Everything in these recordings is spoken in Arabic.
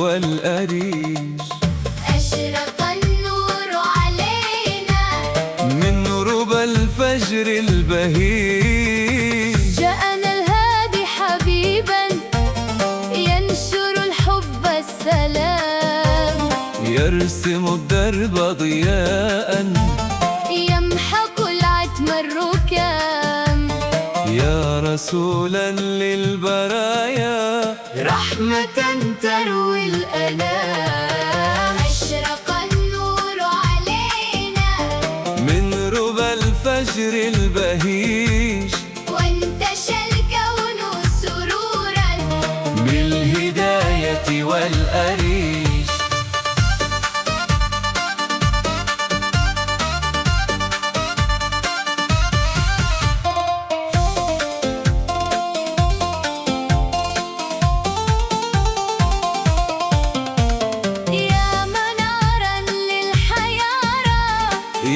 والأريج. أشرق النور علينا من ربى الفجر البهيج. جاءنا الهادي حبيبا ينشر الحب السلام، يرسم الدرب ضياء يمحق العتم الركام. يا رسولا للبرايا رحمة تروي الأنام. أشرق النور علينا من ربى الفجر البهيج. وانتشى الكون سرورا بالهداية والأريج.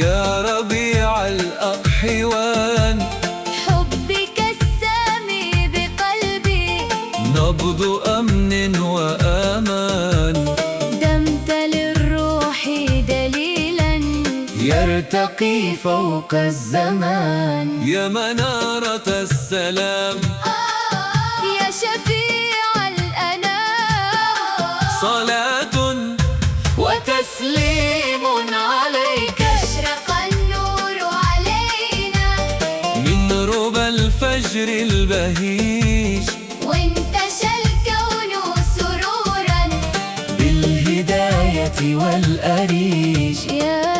يا ربيع الأقحوان، حبك السامي بقلبي نبض أمن وأمان. دمت للروح دليلا يرتقي فوق الزمان. يا منارة السلام، يا شفيع الأنام، صلاة وتسليم عليك. أشرق النور علينا من ربى الفجر البهيج. وانتشى الكون سرورا بالهداية والأريج. يا